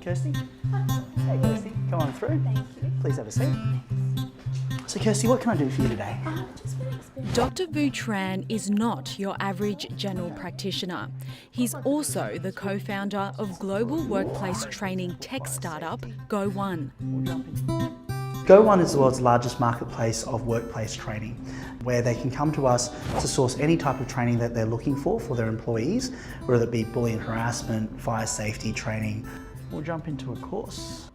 Kirsty. Hey Kirsty, come on through. Thank you. Please have a seat. So Kirsty, what can I do for you today? Dr. Vu Tran is not your average general practitioner. He's also the co-founder of global workplace training tech startup GO1. GO1 is the world's largest marketplace of workplace training, where they can come to us to source any type of training that they're looking for their employees, whether it be bullying, harassment, fire safety training. We'll jump into a course.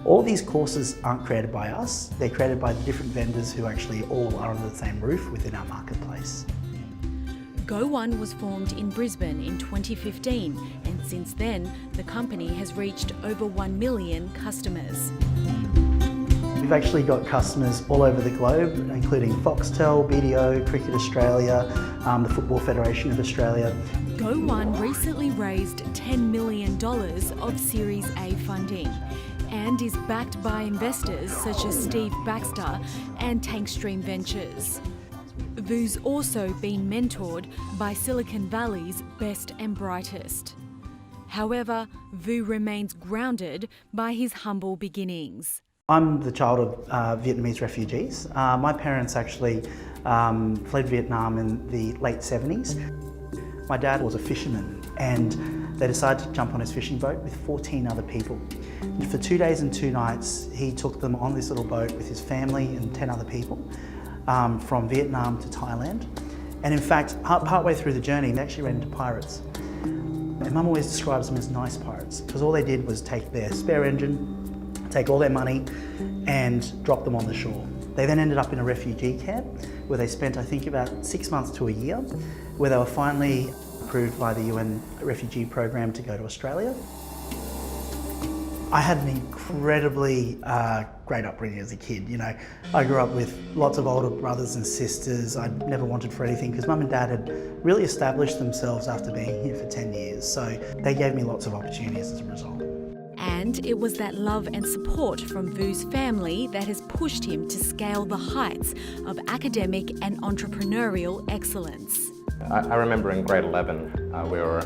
All these courses aren't created by us, they're created by the different vendors who actually all are under the same roof within our marketplace. GO1 was formed in Brisbane in 2015, and since then, the company has reached over 1 million customers. We've actually got customers all over the globe, including Foxtel, BDO, Cricket Australia, the Football Federation of Australia. GO1 recently raised $10 million of Series A funding and is backed by investors such as Steve Baxter and Tankstream Ventures. Vu's also been mentored by Silicon Valley's best and brightest. However, Vu remains grounded by his humble beginnings. I'm the child of Vietnamese refugees. My parents actually fled Vietnam in the late 70s. My dad was a fisherman and they decided to jump on his fishing boat with 14 other people. And for 2 days and 2 nights, he took them on this little boat with his family and 10 other people from Vietnam to Thailand. And in fact, partway through the journey, they actually ran into pirates. My mum always describes them as nice pirates because all they did was take their spare engine, take all their money and drop them on the shore. They then ended up in a refugee camp where they spent, I think, about 6 months to a year, where they were finally approved by the UN refugee program to go to Australia. I had an incredibly great upbringing as a kid. You know, I grew up with lots of older brothers and sisters. I never wanted for anything because Mum and Dad had really established themselves after being here for 10 years. So they gave me lots of opportunities as a result. And it was that love and support from Vu's family that has pushed him to scale the heights of academic and entrepreneurial excellence. I remember in grade 11, we were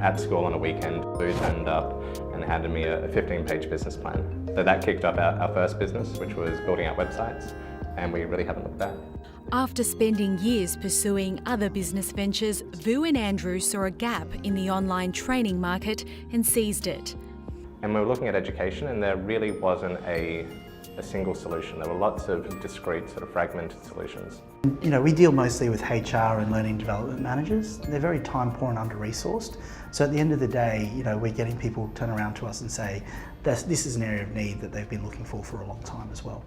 at school on a weekend. Vu turned up and handed me a 15-page business plan. So that kicked off our first business, which was building out websites, and we really haven't looked back. After spending years pursuing other business ventures, Vu and Andrew saw a gap in the online training market and seized it. And we were looking at education, and there really wasn't a single solution. There were lots of discrete, sort of fragmented solutions. You know, we deal mostly with HR and learning development managers. They're very time poor and under-resourced. So at the end of the day, you know, we're getting people turn around to us and say, this is an area of need that they've been looking for a long time as well.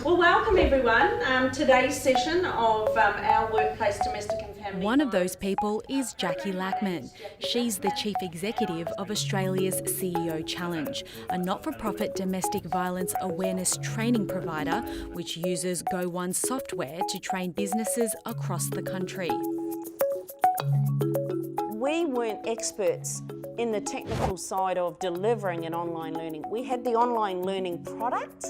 Well, welcome everyone. Today's session of our Workplace Domestic and Family. One of those people is Jackie Lackman. She's the Chief Executive of Australia's CEO Challenge, a not-for-profit domestic violence awareness training provider which uses GO1 software to train businesses across the country. We weren't experts in the technical side of delivering an online learning. We had the online learning product,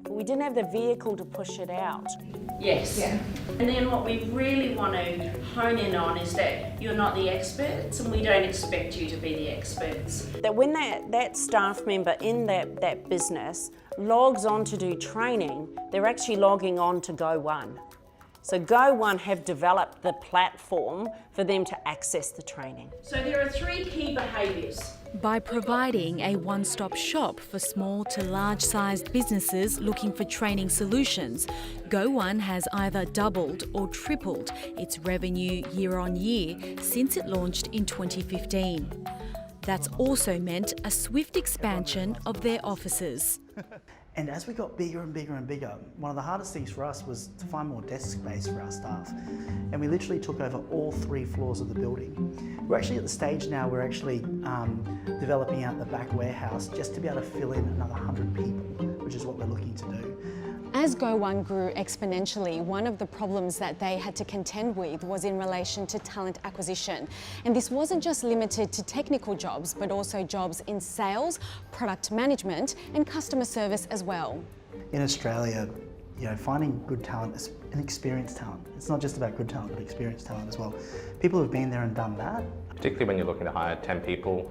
but we didn't have the vehicle to push it out. Yes. Yeah. And then what we really want to hone in on is that you're not the experts and we don't expect you to be the experts. That when that staff member in that business logs on to do training, they're actually logging on to GO1. So GO1 have developed the platform for them to access the training. So there are 3 key behaviours. By providing a one-stop shop for small to large-sized businesses looking for training solutions, GO1 has either doubled or tripled its revenue year on year since it launched in 2015. That's also meant a swift expansion of their offices. And as we got bigger and bigger and bigger, one of the hardest things for us was to find more desk space for our staff. And we literally took over all 3 floors of the building. We're actually at the stage now, we're actually developing out the back warehouse just to be able to fill in another 100 people, which is what we're looking to do. As GO1 grew exponentially, one of the problems that they had to contend with was in relation to talent acquisition. And this wasn't just limited to technical jobs, but also jobs in sales, product management, and customer service as well. In Australia, you know, finding good talent is an experienced talent. It's not just about good talent, but experienced talent as well. People who've been there and done that. Particularly when you're looking to hire 10 people,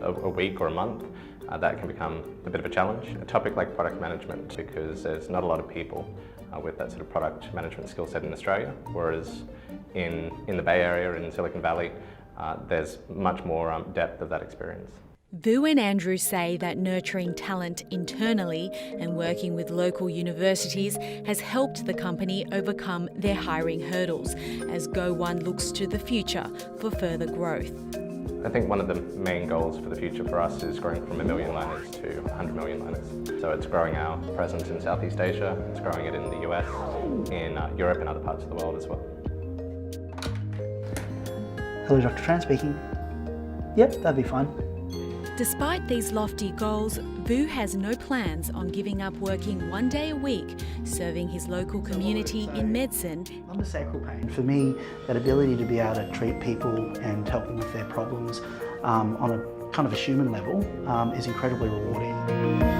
a week or a month, that can become a bit of a challenge. A topic like product management, because there's not a lot of people with that sort of product management skill set in Australia, whereas in the Bay Area, in Silicon Valley, there's much more depth of that experience. Vu and Andrew say that nurturing talent internally and working with local universities has helped the company overcome their hiring hurdles as GO1 looks to the future for further growth. I think one of the main goals for the future for us is growing from 1 million learners to 100 million learners. So it's growing our presence in Southeast Asia, it's growing it in the US, in Europe and other parts of the world as well. Hello, Dr. Tran speaking. Yep, that'd be fine. Despite these lofty goals, Vu has no plans on giving up working 1 day a week, serving his local community in medicine. Lumbosacral pain, for me, that ability to be able to treat people and help them with their problems on a kind of a human level is incredibly rewarding.